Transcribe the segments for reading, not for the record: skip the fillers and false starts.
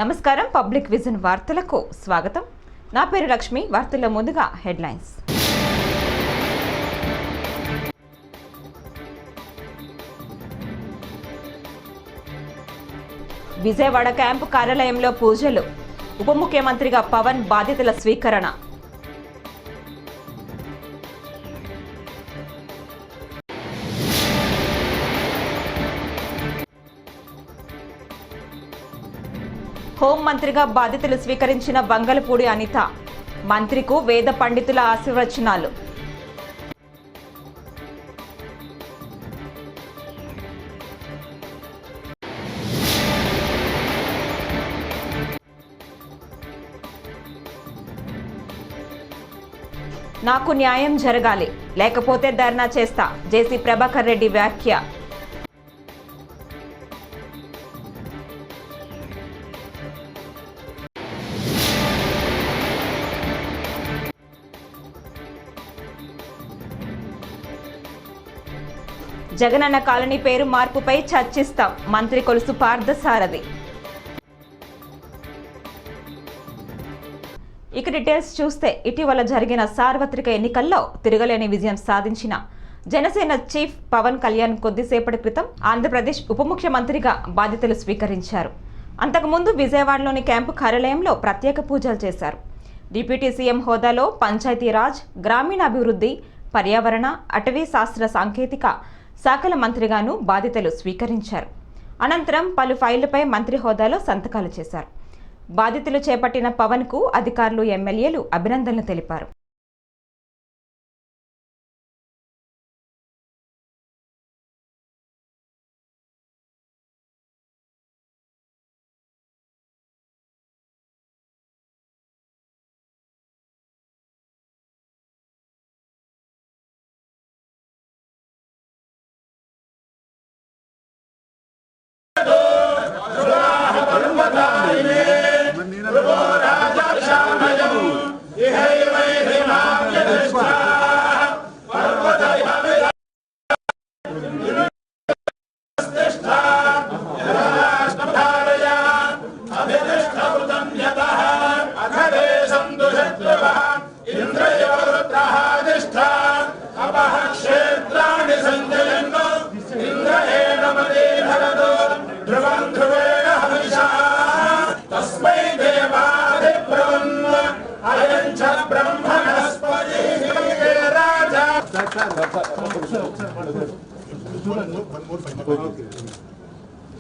నమస్కారం public vision వార్తలకు స్వాగతం. నా పేరు లక్ష్మి. వార్తల్లో ముందుగా హెడ్లైన్స్. విజయవాడ క్యాంపు కార్యాలయంలో పూజలు. ఉప ముఖ్యమంత్రిగా పవన్ బాధ్యతల స్వీకరణ. హోంమంత్రిగా బాధ్యతలు స్వీకరించిన వంగలపూడి అనిత. మంత్రికి వేద పండితుల ఆశీర్వచనాలు. నాకు న్యాయం జరగాలి, లేకపోతే ధర్నా చేస్తా. జేసీ ప్రభాకర్ రెడ్డి వ్యాఖ్య. జగనన్న కాలనీ పేరు మార్పుపై చర్చిస్తాం. మంత్రి కొలుసు పార్థసారథి. ఇక డీటెయిల్స్ చూస్తే, ఇటీవల జరిగిన సార్వత్రిక ఎన్నికల్లో తిరగలేని విజయం సాధించిన జనసేన చీఫ్ పవన్ కళ్యాణ్ కొద్దిసేపటి క్రితం ఆంధ్రప్రదేశ్ ఉప ముఖ్యమంత్రిగా బాధ్యతలు స్వీకరించారు. అంతకుముందు విజయవాడలోని క్యాంపు కార్యాలయంలో ప్రత్యేక పూజలు చేశారు. డిప్యూటీ సీఎం హోదాలో పంచాయతీరాజ్, గ్రామీణాభివృద్ధి, పర్యావరణ, అటవీ శాస్త్ర సాంకేతిక శాఖల మంత్రిగాను బాధ్యతలు స్వీకరించారు. అనంతరం పలు ఫైళ్లపై మంత్రి హోదాలో సంతకాలు చేశారు. బాధ్యతలు చేపట్టిన పవన్కు అధికారులు, ఎమ్మెల్యేలు అభినందనలు తెలిపారు.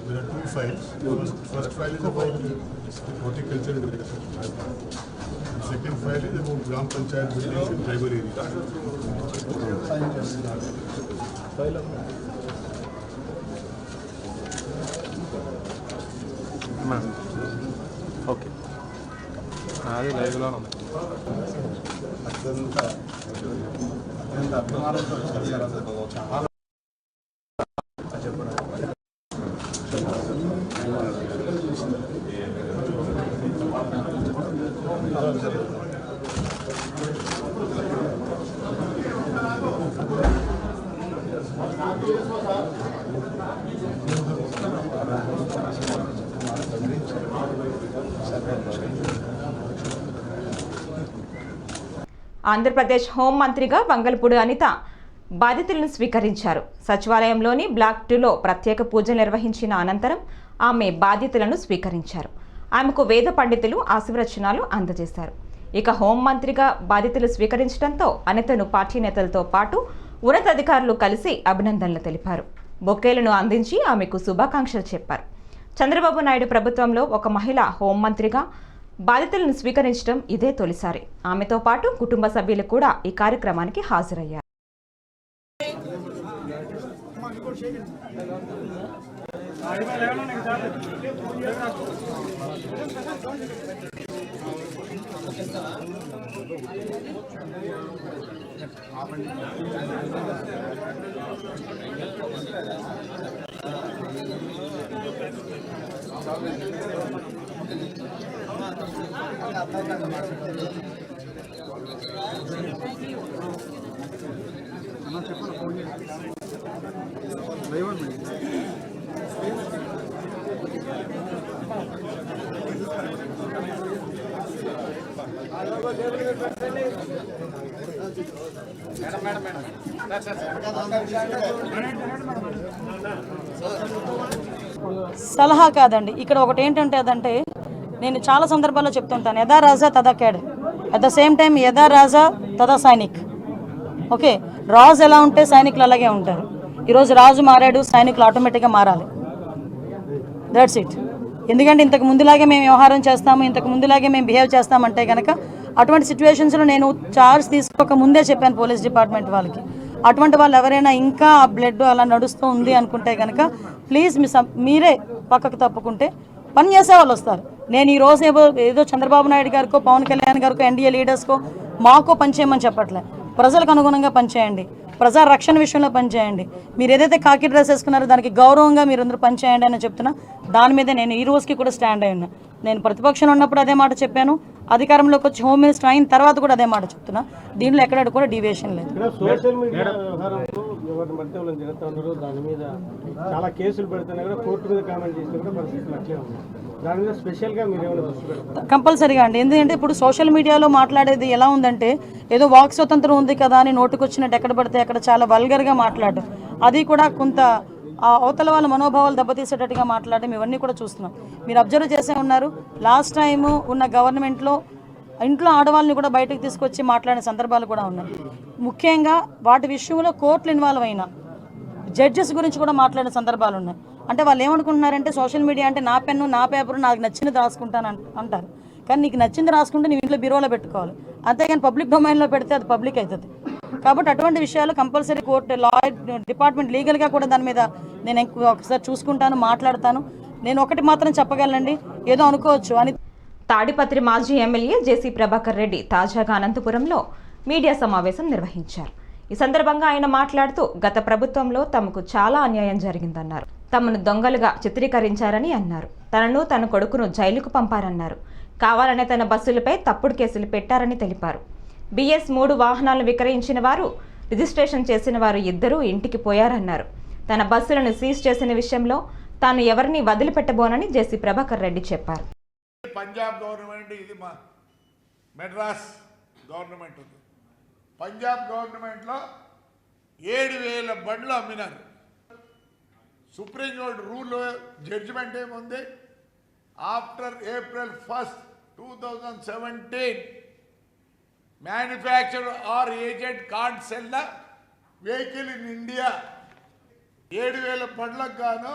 There are two files. First file is about horticulture and agriculture. Second file is about Gram Panchayat buildings in tribal areas. Okay. అది లైవ్లో ఆంధ్రప్రదేశ్ హోంమంత్రిగా వంగలపూడి అనిత బాధ్యతలను స్వీకరించారు. సచివాలయంలోని బ్లాక్ 2లో ప్రత్యేక పూజలు నిర్వహించిన అనంతరం ఆమె బాధ్యతలను స్వీకరించారు. ఆమెకు వేద పండితులు ఆశీర్వచనాలు అందజేశారు. ఇక హోంమంత్రిగా బాధ్యతలు స్వీకరించడంతో అనితను పార్టీ నేతలతో పాటు ఉన్నతాధికారులు కలిసి అభినందనలు తెలిపారు. బొకేలను అందించి ఆమెకు శుభాకాంక్షలు చెప్పారు. చంద్రబాబు నాయుడు ప్రభుత్వంలో ఒక మహిళ హోంమంత్రిగా బాధ్యతలను స్వీకరించడం ఇదే తొలిసారి. ఆమెతో పాటు కుటుంబ సభ్యులు కూడా ఈ కార్యక్రమానికి హాజరయ్యారు. సలహా కాదండి. ఇక్కడ ఒకటి ఏంటంటే అదంటే నేను చాలా సందర్భాల్లో చెప్తుంటాను, యథా రాజా తదా cadre, at the same time యథా రాజా తదా సైనిక్. ఓకే, రాజు ఎలా ఉంటే సైనికులు అలాగే ఉంటారు. ఈరోజు రాజు మారాడు, సైనికులు ఆటోమేటిక్గా మారాలి. That's it. ఎందుకంటే ఇంతకు ముందులాగే మేము వ్యవహారం చేస్తాము, ఇంతకు ముందులాగే మేము బిహేవ్ చేస్తామంటే కనుక అటువంటి సిచ్యువేషన్స్లో నేను చార్జ్ తీసుకోక ముందే చెప్పాను పోలీస్ డిపార్ట్మెంట్ వాళ్ళకి, అటువంటి వాళ్ళు ఎవరైనా ఇంకా ఆ బ్లడ్ అలా నడుస్తూ ఉంది అనుకుంటే కనుక ప్లీజ్ మీరే పక్కకు తప్పుకుంటే పని చేసే వాళ్ళు వస్తారు. నేను ఈ రోజు ఏదో చంద్రబాబు నాయుడు గారికో పవన్ కళ్యాణ్ గారికో ఎన్డీఏ లీడర్స్కో మాకో పనిచేయమని చెప్పట్లే. ప్రజలకు అనుగుణంగా పనిచేయండి, ప్రజా రక్షణ విషయంలో పనిచేయండి. మీరు ఏదైతే కాకి డ్రెస్ వేసుకున్నారో దానికి గౌరవంగా మీరందరూ పనిచేయండి అని చెప్తున్నా. దాని మీద నేను ఈ రోజుకి కూడా స్టాండ్ అయి ఉన్నా. నేను ప్రతిపక్షంలో ఉన్నప్పుడు అదే మాట చెప్పాను, అధికారంలోకి వచ్చి హోమ్ మినిస్టర్ అయిన తర్వాత కూడా అదే మాట చెప్తున్నా. దీంట్లో ఎక్కడ కూడా డీవియేషన్ లేదు. సోషల్ మీడియా వ్యవహారంలో ఎవరిని పడితే వాళ్ళని జరుగుతూ ఉన్నారు, దాని మీద చాలా కేసులు పెడుతున్నా కూడా కోర్టు మీద కామెంట్ చేసినా కూడా పరిస్థితులు అట్లే ఉన్నాయి. దాని మీద స్పెషల్గా మీరు ఏమైనా దృష్టి పెడతారు? కంపల్సరీగా అండి. ఎందుకంటే ఇప్పుడు సోషల్ మీడియాలో మాట్లాడేది ఎలా ఉందంటే ఏదో వాక్ స్వతంత్రం ఉంది కదా అని నోటుకొచ్చినట్టు ఎక్కడ పడితే అక్కడ చాలా వల్గర్గా మాట్లాడడం, అది కూడా కొంత అవతల వాళ్ళ మనోభావాలు దెబ్బతీసేటట్టుగా మాట్లాడడం, ఇవన్నీ కూడా చూస్తున్నాం. మీరు అబ్జర్వ్ చేసే ఉన్నారు, లాస్ట్ టైము ఉన్న గవర్నమెంట్లో ఇంట్లో ఆడవాళ్ళని కూడా బయటకు తీసుకొచ్చి మాట్లాడిన సందర్భాలు కూడా ఉన్నాయి. ముఖ్యంగా వాటి విషయంలో కోర్టులు ఇన్వాల్వ్ అయినా జడ్జెస్ గురించి కూడా మాట్లాడిన సందర్భాలు ఉన్నాయి. అంటే వాళ్ళు ఏమనుకుంటున్నారంటే సోషల్ మీడియా అంటే నా పెన్ను నా పేపరు నాకు నచ్చినది రాసుకుంటాను అంటారు. కానీ నీకు నచ్చింది రాసుకుంటే నీ ఇంట్లో బీరోలో పెట్టుకోవాలి, అంతేగాని పబ్లిక్ డొమైన్లో పెడితే అది పబ్లిక్ అవుతుంది. కాబట్టి అటువంటి విషయాలు కంపల్సరీ కోర్టు లా డిపార్ట్మెంట్ లీగల్గా కూడా దాని మీద నేను ఒకసారి చూసుకుంటాను, మాట్లాడతాను. నేను ఒకటి మాత్రం చెప్పగలనండి, ఏదో అనుకోవచ్చు అని. తాడిపత్రి మాజీ ఎమ్మెల్యే జేసీ ప్రభాకర్ రెడ్డి తాజాగా అనంతపురంలో మీడియా సమావేశం నిర్వహించారు. ఈ సందర్భంగా ఆయన మాట్లాడుతూ గత ప్రభుత్వంలో తమకు చాలా అన్యాయం జరిగిందన్నారు. తమను దొంగలుగా చిత్రీకరించారని అన్నారు. తనను తన కొడుకును జైలుకు పంపారన్నారు. కావాలనే తన బస్సులపై తప్పుడు కేసులు పెట్టారని తెలిపారు. BS3 వాహనాలు విక్రయించిన వారు, రిజిస్ట్రేషన్ చేసిన వారు ఇద్దరూ ఇంటికి పోయారన్నారు. తన బస్సులను సీజ్ చేసిన విషయంలో తాను ఎవరిని వదిలిపెట్టబోనని జేసీ ప్రభాకర్ రెడ్డి చెప్పారు. పంజాబ్ గవర్నమెంట్, ఇది మా మెడ్రాస్ గవర్నమెంట్ ఉంది. పంజాబ్ గవర్నమెంట్లో 7,000 బండ్లు అమ్మినారు. సుప్రీంకోర్టు రూల్ జడ్జిమెంట్ ఏముంది, after April 1, 2017 manufacturer or agent can't sell the vehicle in India. 7,000 బండ్లకు గాను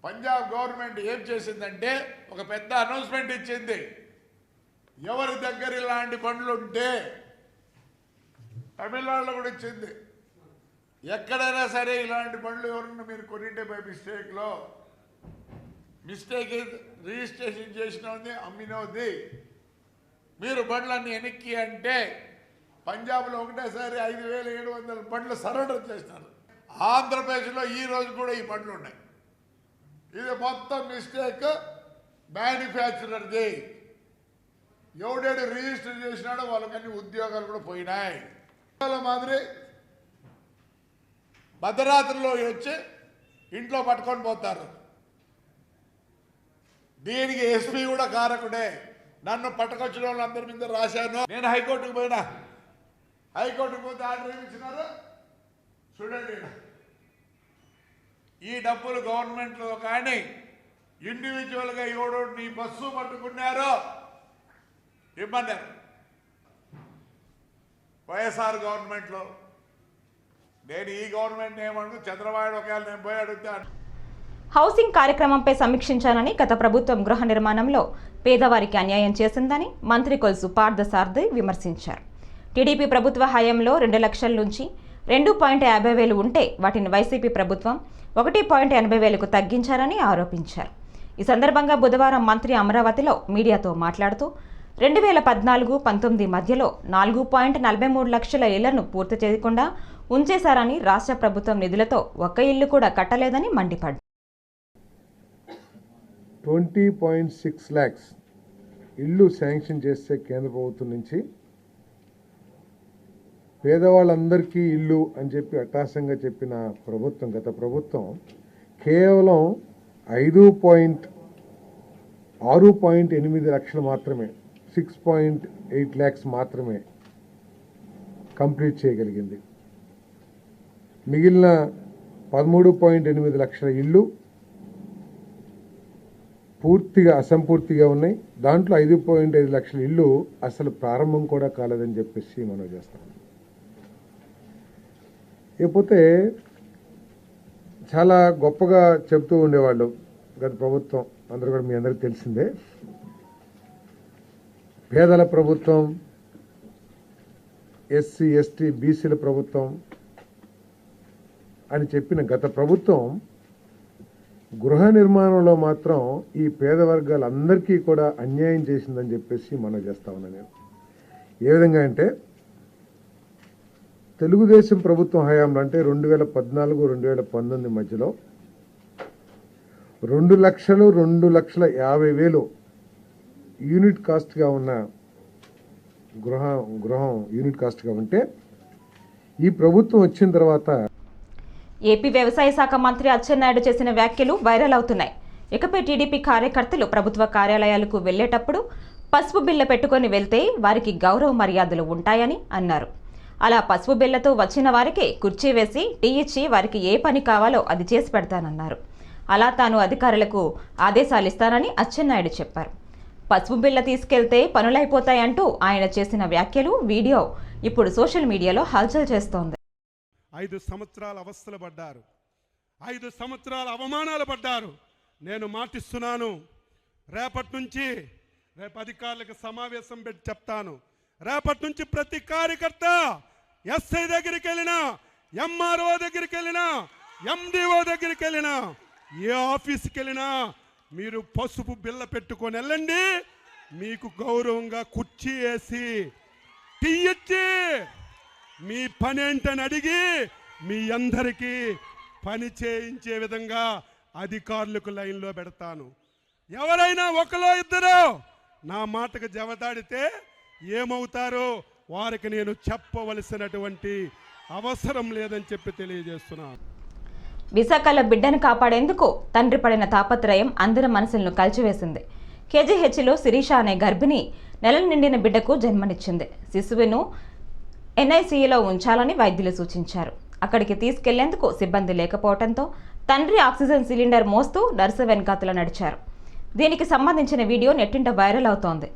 పంజాబ్ గవర్నమెంట్ ఏం చేసిందంటే ఒక పెద్ద అనౌన్స్మెంట్ ఇచ్చింది. ఎవరి దగ్గర ఇలాంటి బండ్లు ఉంటే, తమిళనాడులో కూడా ఇచ్చింది, ఎక్కడైనా సరే ఇలాంటి బండ్లు ఎవరన్నా మీరు కొనింటే బై మిస్టేక్ రిజిస్ట్రేషన్ చేసినది అమ్మినది మీరు బండ్లన్నీ వెనక్కి అంటే పంజాబ్లో ఒకటేసారి 5,700 బండ్లు సరెండర్ చేసినారు. ఆంధ్రప్రదేశ్లో ఈ రోజు కూడా ఈ బండ్లు ఉన్నాయి. ఇది మొత్తం మిస్టేక్ మ్యానుఫ్యాక్చరర్ది. ఎవడేడు రిజిస్టర్ చేసినాడో వాళ్ళకన్నీ ఉద్యోగాలు కూడా పోయినాయి. మాదిరి భద్రాద్రిలో వచ్చి ఇంట్లో పట్టుకొని పోతారు. దీనికి ఎస్పీ కూడా కారకుడే. నన్ను పట్టుకొచ్చిన వాళ్ళందరి మీద రాశాను. నేను హైకోర్టుకు పోయినా, హైకోర్టుకు పోతే ఆర్డర్ ఇచ్చినారు. చూడండి, ఈ డబ్బులు గవర్నమెంట్లో కానీ ఇండివిజువల్గా ఎవడో నీ బస్సు పట్టుకున్నారో ఇమ్మన్నారు. వైఎస్ఆర్ గవర్నమెంట్లో నేను ఈ గవర్నమెంట్ ఏమను చంద్రబాబు ఒకవేళ నేను పోయి అడిగితే హౌసింగ్ కార్యక్రమంపై సమీక్షించానని, గత ప్రభుత్వం గృహ నిర్మాణంలో పేదవారికి అన్యాయం చేసిందని మంత్రి కొలుసు పార్థసారథి విమర్శించారు. టీడీపీ ప్రభుత్వ హయాంలో 2 లక్షల నుంచి 2.50,000 ఉంటే వాటిని వైసీపీ ప్రభుత్వం 1.80,000కు తగ్గించారని ఆరోపించారు. ఈ సందర్భంగా బుధవారం మంత్రి అమరావతిలో మీడియాతో మాట్లాడుతూ 2014-19 మధ్యలో 4.43 లక్షల ఇళ్లను పూర్తి చేయకుండా ఉంచేశారని, రాష్ట్ర ప్రభుత్వం నిధులతో ఒక్క ఇల్లు కూడా కట్టలేదని మండిపడ్డారు. 20.6 lakhs ఇల్లు శాంక్షన్ చేస్తే కేంద్ర ప్రభుత్వం నుంచి పేదవాళ్ళందరికీ ఇల్లు అని చెప్పి అట్టాసంగా చెప్పిన ప్రభుత్వం, గత ప్రభుత్వం కేవలం 6.8 లక్షలు మాత్రమే 6.8 lakhs మాత్రమే కంప్లీట్ చేయగలిగింది. మిగిలిన 13.8 లక్షల ఇళ్ళు పూర్తిగా అసంపూర్తిగా ఉన్నాయి. దాంట్లో 5.5 లక్షల ఇళ్ళు అసలు ప్రారంభం కూడా కాలేదని చెప్పేసి మనం చేస్తాం. లేకపోతే చాలా గొప్పగా చెప్తూ ఉండేవాళ్ళు గత ప్రభుత్వం, అందరూ కూడా మీ అందరికీ తెలిసిందే, పేదల ప్రభుత్వం, ఎస్సీ ఎస్టీ బీసీల ప్రభుత్వం అని చెప్పిన గత ప్రభుత్వం గృహ నిర్మాణంలో మాత్రం ఈ పేద వర్గాలందరికీ కూడా అన్యాయం చేసిందని చెప్పేసి మనం చేస్తా ఉన్నాను నేను. ఏ విధంగా అంటే తెలుగుదేశం ప్రభుత్వం హయాంలో అంటే 2014-2019 మధ్యలో 2,50,000 యూనిట్ కాస్ట్గా ఉన్న గృహం యూనిట్ కాస్ట్గా ఉంటే ఈ ప్రభుత్వం వచ్చిన తర్వాత ఏపీ వ్యవసాయ శాఖ మంత్రి అచ్చెన్నాయుడు చేసిన వ్యాఖ్యలు వైరల్ అవుతున్నాయి. ఇకపై టీడీపీ కార్యకర్తలు ప్రభుత్వ కార్యాలయాలకు వెళ్లేటప్పుడు పసుపు బిళ్ళ పెట్టుకొని వెళ్తే వారికి గౌరవ మర్యాదలు ఉంటాయని అన్నారు. అలా పసుపు బిళ్ళతో వచ్చిన వారికి కుర్చీ వేసి టీ ఇచ్చి వారికి ఏ పని కావాలో అది చేసి పెడతానన్నారు. అలా తాను అధికారులకు ఆదేశాలు ఇస్తానని అచ్చెన్నాయుడు చెప్పారు. పసుపు బిళ్ళ తీసుకెళ్తే పనులైపోతాయంటూ ఆయన చేసిన వ్యాఖ్యలు వీడియో ఇప్పుడు సోషల్ మీడియాలో హల్చల్ చేస్తోంది. 5 సంవత్సరాల అవస్థలు పడ్డారు, 5 సంవత్సరాల అవమానాలు పడ్డారు. నేను మాటిస్తున్నాను, రేపటి నుంచి అధికారులకు సమావేశం పెట్టి చెప్తాను. రేపటి నుంచి ప్రతి కార్యకర్త ఎస్ఐ దగ్గరికి వెళ్ళినా, ఎంఆర్ఓ దగ్గరికి వెళ్ళినా, ఎండిఓ దగ్గరికి వెళ్ళినా, ఏ ఆఫీస్కి వెళ్ళినా మీరు పసుపు బిళ్ళ పెట్టుకొని వెళ్ళండి. మీకు గౌరవంగా కుర్చీ వేసి టీ ఇచ్చి మీ పని ఏంటని అడిగి మీ అందరికీ పని చేయించే విధంగా అధికారులకు లైన్లో పెడతాను. ఎవరైనా ఒకలో ఇద్దరు నా మాటకు జవదాడితే ఏమవుతారో వారికి నేను చెప్పవలసినటువంటి అవసరం లేదని చెప్పి తెలియజేస్తున్నాను. విశాఖలో బిడ్డను కాపాడేందుకు తండ్రి పడిన తాపత్రయం అందరి మనసులను కలిచివేసింది. కేజీహెచ్లో శిరీష అనే గర్భిణి నెలలు నిండిన బిడ్డకు జన్మనిచ్చింది. శిశువును ఎన్ఐసీయూలో ఉంచాలని వైద్యులు సూచించారు. అక్కడికి తీసుకెళ్లేందుకు సిబ్బంది లేకపోవడంతో తండ్రి ఆక్సిజన్ సిలిండర్ మోస్తూ నర్సు వెనకాతల నడిచారు. దీనికి సంబంధించిన వీడియో నెట్టింట వైరల్ అవుతోంది.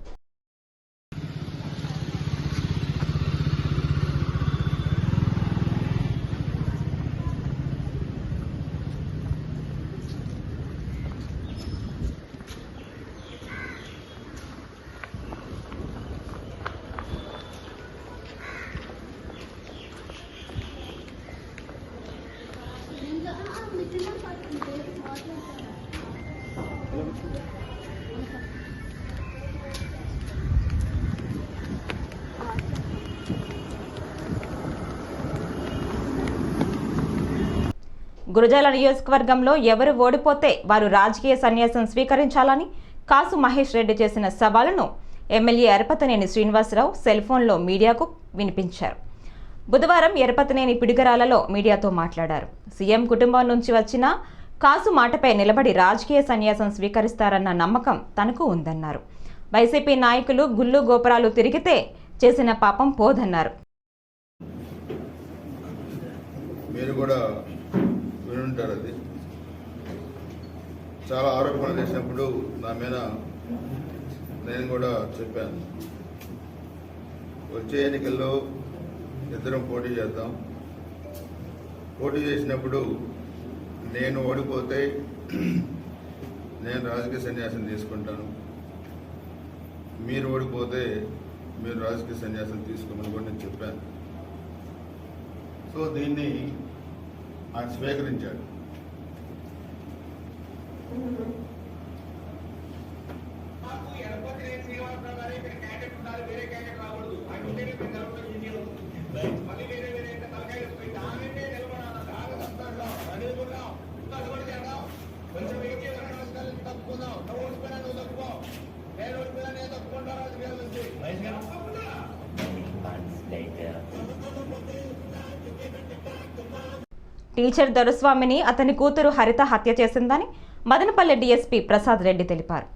గురజాల నియోజకవర్గంలో ఎవరు ఓడిపోతే వారు రాజకీయ సన్యాసం స్వీకరించాలని కాసు మహేష్ రెడ్డి చేసిన సవాలును ఎమ్మెల్యే ఎరపతనేని శ్రీనివాసరావు సెల్ ఫోన్లో మీడియాకు వినిపించారు. బుధవారం ఎరపతనేని పిడుగరాలలో మీడియాతో మాట్లాడారు. సీఎం కుటుంబం నుంచి వచ్చిన కాసు మాటపై నిలబడి రాజకీయ సన్యాసం స్వీకరిస్తారన్న నమ్మకం తనకు ఉందన్నారు. వైసీపీ నాయకులు గుళ్ళు గోపురాలు తిరిగితే చేసిన పాపం పోదన్నారు. మీరు కూడా వినుంటారు, అది చాలా ఆరోపణలు చేసినప్పుడు నా మీద నేను కూడా చెప్పాను, వచ్చే ఎన్నికల్లో ఇద్దరం పోటీ చేద్దాం. పోటీ చేసినప్పుడు నేను ఓడిపోతే నేను రాజకీయ సన్యాసం తీసుకుంటాను, మీరు ఓడిపోతే మీరు రాజకీయ సన్యాసం తీసుకోమని కూడా నేను చెప్పాను. సో దీన్ని ఆయన స్వీకరించాడు. టీచర్ దొరస్వామిని అతని కూతురు హరిత హత్య చేసిందని మదనపల్లె డీఎస్పీ ప్రసాద్ రెడ్డి తెలిపారు.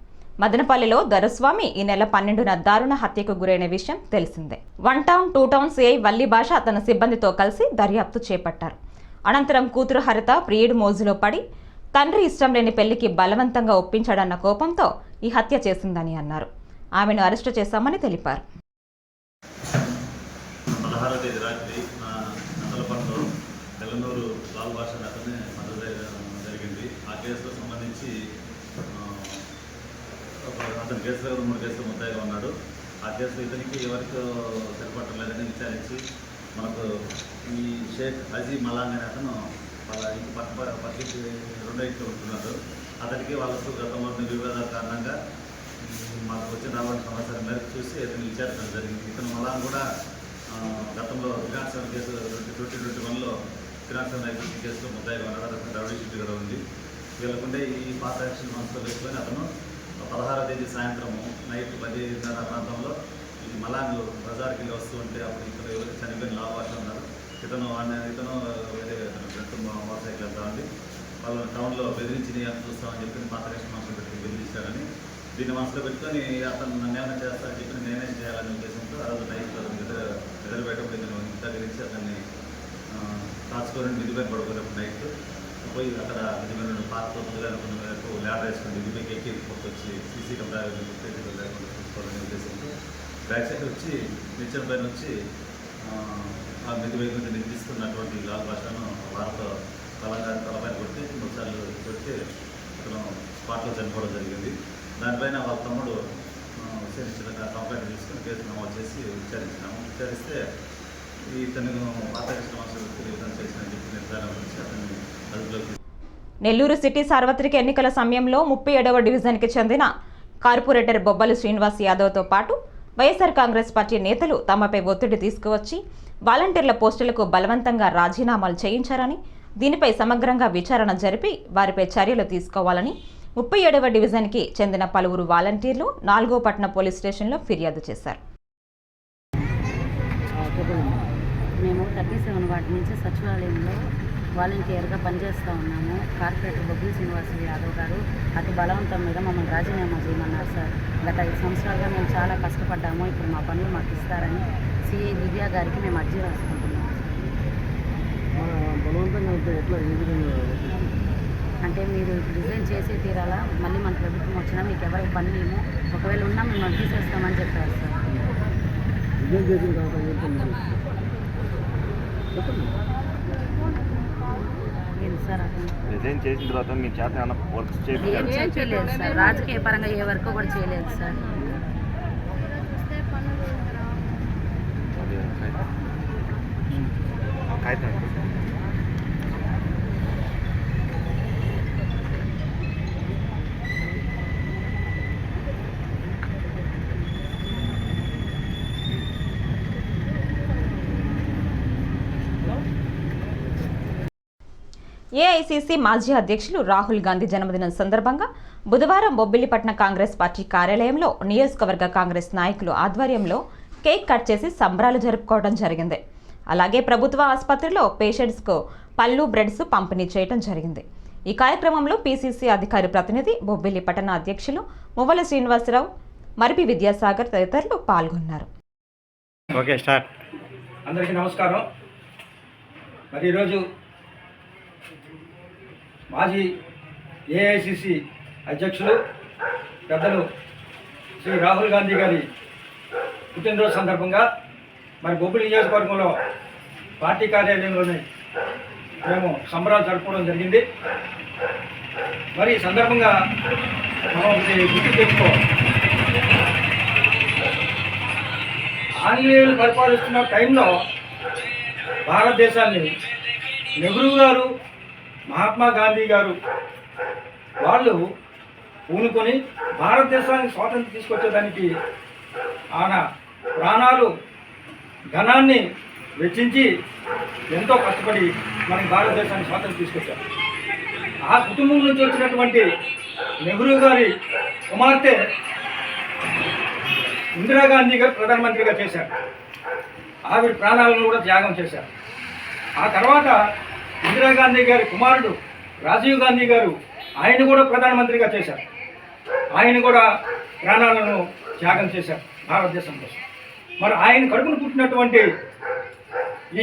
మదనపల్లిలో దొరస్వామి ఈ నెల 12న దారుణ హత్యకు గురైన విషయం తెలిసిందే. 1 టౌన్ 2 టౌన్ సిఐ వల్లి భాష తన సిబ్బందితో కలిసి దర్యాప్తు చేపట్టారు. అనంతరం కూతురు హరిత ప్రియుడి మోజులో పడి తండ్రి ఇష్టం లేని పెళ్లికి బలవంతంగా ఒప్పించాడన్న కోపంతో ఈ హత్య చేసిందని అన్నారు. ఆమెను అరెస్టు చేశామని తెలిపారు. 16వ తేదీ రాత్రి నందలపల్లిలో తెల్లనూరు లాల్ భాష అతన్ని మద్దతు జరిగింది. ఆ కేసులో సంబంధించి అతని కేసులో 3 కేసులు ముద్దాయిగా ఉన్నాడు. ఆ కేసులో ఇతనికి ఎవరికో సరిపట్టలేదని విచారించి మనకు ఈ షేక్ హజీ మలాంగ్ అనే అతను వాళ్ళ ఇంటి పక్కకి 2 ఇంట్లో ఉంటున్నాడు. అతనికి వాళ్ళకు గతంలో వివాదాల కారణంగా మాకు వచ్చిన రావాల్సిన సమాచారం మేరకు చూసి ఇతను విచారించడం జరిగింది. ఇతను మలాంగ్ కూడా గతంలో ఫినాన్షియల్ కేసు 2021లో ఫినాన్షియల్ నైపుణ్య కేసులో ముద్దాయిగా ఉన్నాడు. అతను రౌడీ షీట్ కూడా ఉంది. వీళ్ళకుండే ఈ పాత యాక్షన్ మనసులో వేసుకొని అతను 16వ తేదీ సాయంత్రం నైట్ 10:30 ప్రాంతంలో ఈ మలాంగ్ బజార్కి వెళ్ళి వస్తూ ఉంటే అప్పుడు ఇక్కడ ఎవరికి చనిపోయిన లాల్ భాష ఉన్నారు. ఇతను వేరే ఫ్రెండ్ మోటార్ సైకిల్ వెళ్తా ఉంది. వాళ్ళు టౌన్లో బెదిరించి చూస్తామని చెప్పి పాత యాక్షన్ మనసులో పెట్టుకుని బెదిరించారని దీన్ని మనసులో పెట్టుకొని అతను నన్ను ఏమైనా చేస్తానని చెప్పి నేనేం చేయాలనే ఉద్దేశంతో ఆ రోజు నైట్ ఎదురు బయటప్పుడు ఇతను ఇంత గురించి అతన్ని కాచుకొని మిదిపైన పడుకున్నప్పుడు నైట్ పోయి అక్కడ మిదిపైన పాత అనుకున్న మేరకు ల్యాడర్ వేసుకుని మిదిపైకి ఎక్కి వచ్చి సీసీ కెమెరా లేకుండా చూసుకోవాలనే ఉద్దేశంతో బ్యాక్ సైడ్ వచ్చి నిచ్చెన పైన వచ్చి ఆ మిదిపై నుంచి నిర్మిస్తున్నటువంటి లాల్ భాషను వారితో తలపైన కొట్టి 3 సార్లు కొట్టి అతను స్పాట్లో చనిపోవడం జరిగింది. దానిపైన వాళ్ళ తమ్ముడు కంప్లైంట్ తీసుకుని కేసు నమోదు చేసి విచారించినాము. విచారిస్తే ఇతను వాతావరణ సమస్యలు చేసిన చెప్పి నిర్ధారణ గురించి అతన్ని అదుపులోకి. నెల్లూరు సిటీ సార్వత్రిక ఎన్నికల సమయంలో 37వ డివిజన్కి చెందిన కార్పొరేటర్ బొబ్బలు శ్రీనివాస్ యాదవ్తో పాటు వైఎస్ఆర్ కాంగ్రెస్ పార్టీ నేతలు తమపై ఒత్తిడి తీసుకువచ్చి వాలంటీర్ల పోస్టులకు బలవంతంగా రాజీనామాలు చేయించారని, దీనిపై సమగ్రంగా విచారణ జరిపి వారిపై చర్యలు తీసుకోవాలని 37వ డివిజన్కి చెందిన పలువురు వాలంటీర్లు 4వ పట్టణ పోలీస్ స్టేషన్లో ఫిర్యాదు చేశారు. మేము 37 వార్డు నుంచి సచివాలయంలో వాలంటీర్గా పనిచేస్తూ ఉన్నాము. కార్పొరేటర్ బొబ్బిలి శ్రీనివాస్ యాదవ్ గారు అతి బలవంతం మీద మమ్మల్ని రాజీనామా చేయమన్నారు సార్. గత 5 సంవత్సరాలుగా మేము చాలా కష్టపడ్డాము. ఇప్పుడు మా పనులు మాకు ఇస్తారని సిఐ దివ్య గారికి మేము అర్జీ రాసుకుంటున్నాము. అంటే మీరు రిజైన్ చేసే తీరాలా, మళ్ళీ మన ప్రభుత్వం వచ్చినా మీకు ఎవరికి పని లేము, ఒకవేళ ఉన్నా మేము తీసేస్తామని చెప్పారు సార్. రిజైన్ చేసిన తర్వాత మీ చేత వర్క్స్ ఏం చేయలేదు సార్. రాజకీయ పరంగా ఏ వర్క్ కూడా చేయలేదు సార్. ఏఐసీసీ మాజీ అధ్యక్షులు రాహుల్ గాంధీ జన్మదినం సందర్భంగా బుధవారం బొబ్బిలిపట్నం కాంగ్రెస్ పార్టీ కార్యాలయంలో నియోజకవర్గ కాంగ్రెస్ నాయకులు ఆధ్వర్యంలో కేక్ కట్ చేసి సంబరాలు జరుపుకోవడం జరిగింది. అలాగే ప్రభుత్వ ఆసుపత్రిలో పేషెంట్స్కు పళ్ళు, బ్రెడ్స్ పంపిణీ చేయడం జరిగింది. ఈ కార్యక్రమంలో పీసీసీ అధికారి ప్రతినిధి, బొబ్బిలి పట్టణ అధ్యక్షులు మువ్వల శ్రీనివాసరావు, మరిపి విద్యాసాగర్ తదితరులు పాల్గొన్నారు. అందరికీ నమస్కారం. మరి ఈరోజు మాజీ ఏఐసిసి అధ్యక్షులు పెద్దలు శ్రీ రాహుల్ గాంధీ గారి పుట్టినరోజు సందర్భంగా మరి బొబ్బిలి నియోజకవర్గంలో పార్టీ కార్యాలయంలోనే మేము సంబరాలు జరుపుకోవడం జరిగింది. మరి ఈ సందర్భంగా మనం ఒకటి గుర్తు తెచ్చుకోవాలి. ఆంగ్లేయులు పరిపాలిస్తున్న టైంలో భారతదేశాన్ని నెహ్రూ గారు, మహాత్మా గాంధీ గారు వాళ్ళు పూనుకొని భారతదేశానికి స్వాతంత్రం తీసుకొచ్చేదానికి ఆయన ప్రాణాలు, ధనాన్ని వెచ్చించి ఎంతో కష్టపడి మనకి భారతదేశానికి స్వాతంత్రం తీసుకొచ్చారు. ఆ కుటుంబం నుంచి వచ్చినటువంటి నెహ్రూ గారి కుమార్తె ఇందిరాగాంధీ గారు ప్రధానమంత్రిగా చేశారు. ఆవిడ ప్రాణాలను కూడా త్యాగం చేశారు. ఆ తర్వాత ఇందిరాగాంధీ గారి కుమారుడు రాజీవ్ గాంధీ గారు ఆయన కూడా ప్రధానమంత్రిగా చేశారు. ఆయన కూడా ప్రాణాలను త్యాగం చేశారు భారతదేశం కోసం. మరి ఆయన కడుపును పుట్టినటువంటి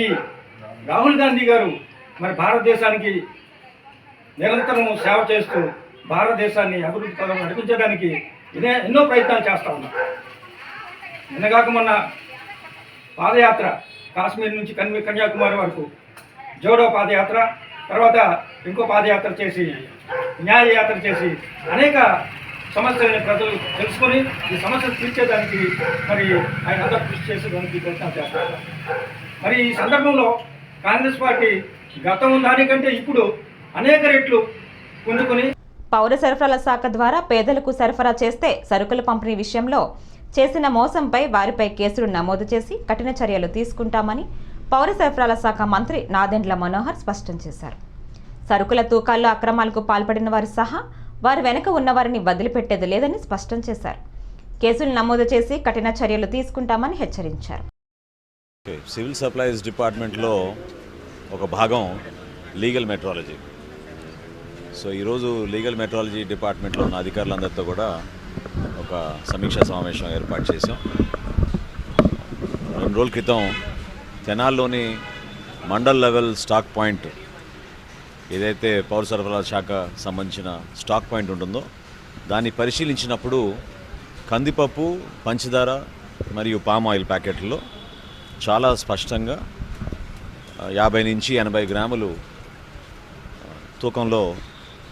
ఈ రాహుల్ గాంధీ గారు మరి భారతదేశానికి నిరంతరం సేవ చేస్తూ భారతదేశాన్ని అభివృద్ధి పదం నడిపించడానికి ఎన్నో ప్రయత్నాలు చేస్తూ ఉన్నారు. నిన్నగాక మొన్న పాదయాత్ర కాశ్మీర్ నుంచి కన్యాకుమారి వరకు జోడో పాదయాత్ర, తర్వాత ఇంకో పాదయాత్ర చేసి న్యాయ యాత్ర చేసి అనేక సమస్యలని ప్రజలు తెలుసుకొని ఈ సమస్యలు తీర్చేదానికి మరి ఆయన అంతా కృషి చేసేదానికి ప్రయత్నం చేస్తారు. మరి ఈ సందర్భంలో కాంగ్రెస్ పార్టీ గతం దానికంటే ఇప్పుడు అనేక రెట్లు పుంజుకొని పౌర సరఫరాల శాఖ ద్వారా పేదలకు సరఫరా చేస్తే సరుకుల పంపిణీ విషయంలో చేసిన మోసంపై వారిపై కేసులు నమోదు చేసి కఠిన చర్యలు తీసుకుంటామని పౌర సరఫరాల శాఖ మంత్రి నాదెండ్ల మనోహర్ స్పష్టం చేశారు. సరుకుల తూకాల్లో అక్రమాలకు పాల్పడిన వారు సహా వారి వెనుక ఉన్నవారిని వదిలిపెట్టేది లేదని స్పష్టం చేశారు. కేసులు నమోదు చేసి కఠిన చర్యలు తీసుకుంటామని హెచ్చరించారు. సివిల్ సప్లైస్ డిపార్ట్మెంట్లో ఒక భాగం లీగల్ మెట్రాలజీ. సో ఈరోజు లీగల్ మెట్రాలజీ డిపార్ట్మెంట్లో ఉన్న అధికారులందరితో కూడా ఒక సమీక్షా సమావేశం ఏర్పాటు చేశాం. 2 రోజుల క్రితం తెనాల్లోని మండల్ లెవెల్ స్టాక్ పాయింట్, ఏదైతే పౌర సరఫరాల శాఖ సంబంధించిన స్టాక్ పాయింట్ ఉంటుందో దాన్ని పరిశీలించినప్పుడు కందిపప్పు, పంచదార మరియు పామ్ ఆయిల్ ప్యాకెట్లలో చాలా స్పష్టంగా 50 నుంచి 80 గ్రాములు తూకంలో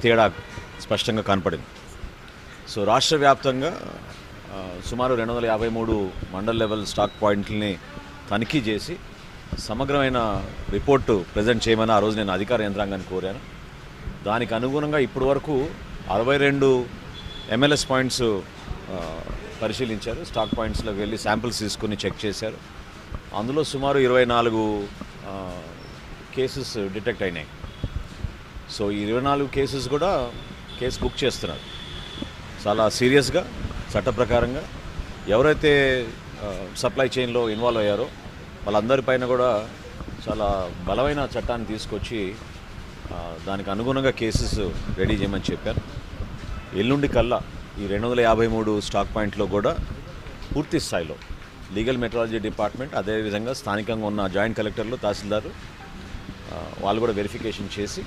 తేడా స్పష్టంగా కనపడింది. సో రాష్ట్ర వ్యాప్తంగా సుమారు 253 మండల్ లెవెల్ స్టాక్ పాయింట్లని తనిఖీ చేసి సమగ్రమైన రిపోర్టు ప్రజెంట్ చేయమని ఆ రోజు నేను అధికార యంత్రాంగాన్ని కోరాను. దానికి అనుగుణంగా ఇప్పటి వరకు 62 MLS పాయింట్స్ పరిశీలించారు. స్టాక్ పాయింట్స్లోకి వెళ్ళి శాంపిల్స్ తీసుకుని చెక్ చేశారు. అందులో సుమారు 24 కేసెస్ డిటెక్ట్ అయినాయి. సో ఈ 24 కేసెస్ కూడా కేసు బుక్ చేస్తున్నారు. చాలా సీరియస్గా చట్ట ప్రకారంగా ఎవరైతే సప్లై చైన్లో ఇన్వాల్వ్ అయ్యారో వాళ్ళందరిపైన కూడా చాలా బలమైన చట్టాన్ని తీసుకొచ్చి దానికి అనుగుణంగా కేసెస్ రెడీ చేయమని చెప్పారు. ఎల్లుండి కల్లా ఈ 253 స్టాక్ పాయింట్లో కూడా పూర్తి స్థాయిలో లీగల్ మెట్రాలజీ డిపార్ట్మెంట్, అదేవిధంగా స్థానికంగా ఉన్న జాయింట్ కలెక్టర్లు, తహసీల్దారు వాళ్ళు కూడా వెరిఫికేషన్ చేసి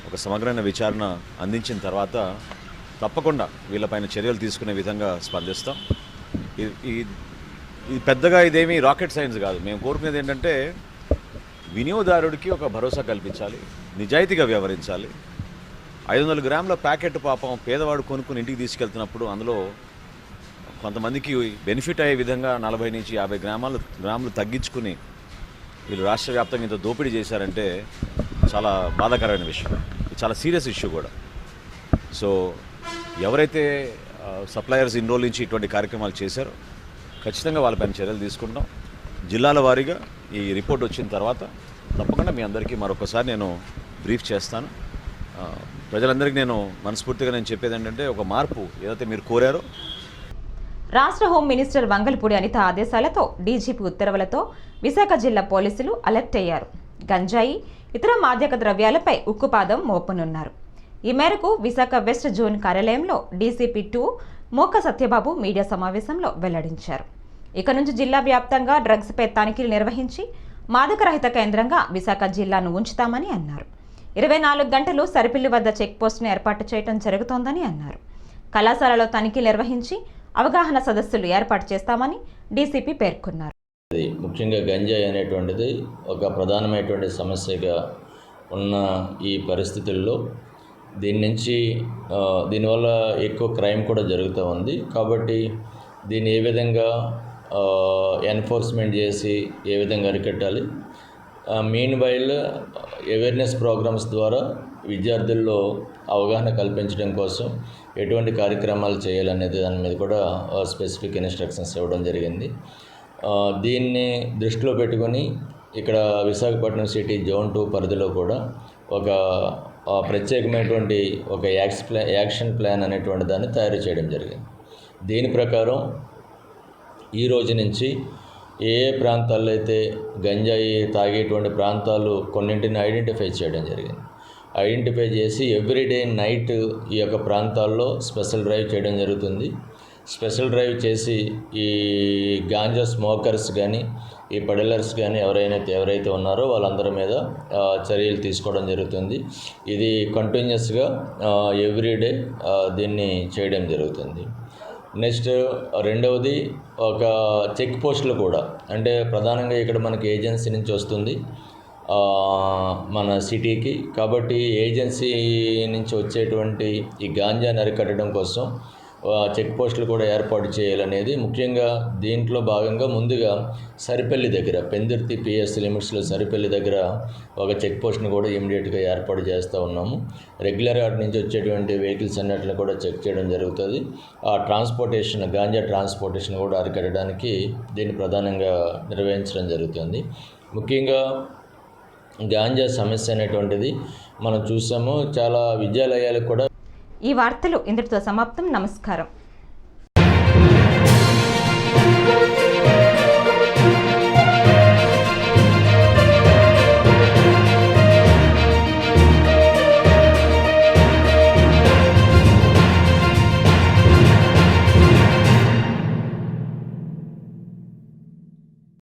ఒక సమగ్రమైన విచారణ అందించిన తర్వాత తప్పకుండా వీళ్ళపైన చర్యలు తీసుకునే విధంగా స్పందిస్తాం. ఇది పెద్దగా ఇదేమీ రాకెట్ సైన్స్ కాదు. మేము కోరుకునేది ఏంటంటే వినియోగదారుడికి ఒక భరోసా కల్పించాలి, నిజాయితీగా వ్యవహరించాలి. 500 గ్రాముల ప్యాకెట్ పాపం పేదవాడు కొనుక్కుని ఇంటికి తీసుకెళ్తున్నప్పుడు అందులో కొంతమందికి బెనిఫిట్ అయ్యే విధంగా 40 నుంచి 50 గ్రాములు తగ్గించుకుని వీళ్ళు రాష్ట్ర వ్యాప్తంగా ఇంత దోపిడీ చేశారంటే చాలా బాధాకరమైన విషయం. ఇది చాలా సీరియస్ ఇష్యూ కూడా. సో ఎవరైతే సప్లయర్స్ ఇన్ని రోజుల నుంచి ఇటువంటి కార్యక్రమాలు చేశారో ఖచ్చితంగా వాళ్ళపైన చర్యలు తీసుకుంటాం. జిల్లాల వారీగా ఈ రిపోర్ట్ వచ్చిన తర్వాత తప్పకుండా మీ అందరికీ మరొకసారి నేను బ్రీఫ్ చేస్తాను. ప్రజలందరికీ నేను మనస్ఫూర్తిగా చెప్పేది ఏంటంటే ఒక మార్పు ఏదైతే మీరు కోరారో. రాష్ట్ర హోం మినిస్టర్ వంగల్పూడి అనిత ఆదేశాలతో డీజీపీ ఉత్తర్వులతో విశాఖ జిల్లా పోలీసులు అలర్ట్ అయ్యారు. గంజాయి, ఇతర మాదక ద్రవ్యాలపై ఉక్కుపాదం మోపనున్నారు. ఈ మేరకు విశాఖ వెస్ట్ జోన్ కార్యాలయంలో డీసీపీ 2 మోక సత్యబాబు మీడియా సమావేశంలో వెల్లడించారు. ఇక నుంచి జిల్లా వ్యాప్తంగా డ్రగ్స్పై తనిఖీలు నిర్వహించి మాదకరహిత కేంద్రంగా విశాఖ జిల్లాను ఉంచుతామని అన్నారు. 24 గంటలు సరిపిల్లి వద్ద చెక్పోస్టును ఏర్పాటు చేయడం జరుగుతోందని అన్నారు. కళాశాలలో తనిఖీలు నిర్వహించి అవగాహన సదస్సులు ఏర్పాటు చేస్తామని డీసీపీ పేర్కొన్నారు. ముఖ్యంగా గంజాయి అనేటువంటిది ఒక ప్రధానమైనటువంటి సమస్యగా ఉన్న ఈ పరిస్థితుల్లో దీనివల్ల ఎక్కువ క్రైమ్ కూడా జరుగుతూ ఉంది. కాబట్టి దీన్ని ఏ విధంగా ఎన్ఫోర్స్మెంట్ చేసి ఏ విధంగా అరికట్టాలి, మీన్ వైల్ అవేర్నెస్ ప్రోగ్రామ్స్ ద్వారా విద్యార్థుల్లో అవగాహన కల్పించడం కోసం ఎటువంటి కార్యక్రమాలు చేయాలనేది దాని మీద కూడా స్పెసిఫిక్ ఇన్స్ట్రక్షన్స్ ఇవ్వడం జరిగింది. దీన్ని దృష్టిలో పెట్టుకొని ఇక్కడ విశాఖపట్నం సిటీ జోన్ 2 పరిధిలో కూడా ఒక ప్రత్యేకమైనటువంటి ఒక యాక్షన్ ప్లాన్ అనేటువంటి దాన్ని తయారు చేయడం జరిగింది. దీని ప్రకారం ఈ రోజు నుంచి ఏ ప్రాంతాల్లో అయితే గంజాయి తాగేటువంటి ప్రాంతాలు కొన్నింటిని ఐడెంటిఫై చేయడం జరిగింది. ఐడెంటిఫై చేసి ఎవ్రీడే నైట్ ఈ యొక్క ప్రాంతాల్లో స్పెషల్ డ్రైవ్ చేయడం జరుగుతుంది. స్పెషల్ డ్రైవ్ చేసి ఈ గాంజా స్మోకర్స్ కానీ ఈ పెడలర్స్ కానీ ఎవరైతే ఉన్నారో వాళ్ళందరి మీద చర్యలు తీసుకోవడం జరుగుతుంది. ఇది కంటిన్యూస్గా ఎవ్రీడే దీన్ని చేయడం జరుగుతుంది. నెక్స్ట్ రెండవది ఒక చెక్ పోస్టులు కూడా, అంటే ప్రధానంగా ఇక్కడ మనకి ఏజెన్సీ నుంచి వస్తుంది మన సిటీకి, కాబట్టి ఏజెన్సీ నుంచి వచ్చేటువంటి ఈ గాంజాని అరికట్టడం కోసం చెక్ పోస్టులు కూడా ఏర్పాటు చేయాలనేది ముఖ్యంగా దీంట్లో భాగంగా ముందుగా సరిపల్లి దగ్గర పెందుర్తి పిఎస్ లిమిట్స్లో సరిపల్లి దగ్గర ఒక చెక్ పోస్ట్ని కూడా ఇమీడియట్గా ఏర్పాటు చేస్తూ ఉన్నాము. రెగ్యులర్గా అటు నుంచి వచ్చేటువంటి వెహికల్స్ అన్నిటిని కూడా చెక్ చేయడం జరుగుతుంది. ఆ ట్రాన్స్పోర్టేషన్ గాంజా ట్రాన్స్పోర్టేషన్ కూడా అరికట్టడానికి దీన్ని ప్రధానంగా నిర్వహించడం జరుగుతుంది. ముఖ్యంగా గాంజా సమస్య అనేటువంటిది మనం చూసాము, చాలా విద్యాలయాలకు కూడా. ఈ వార్తలు ఇంతటితో సమాప్తం. నమస్కారం.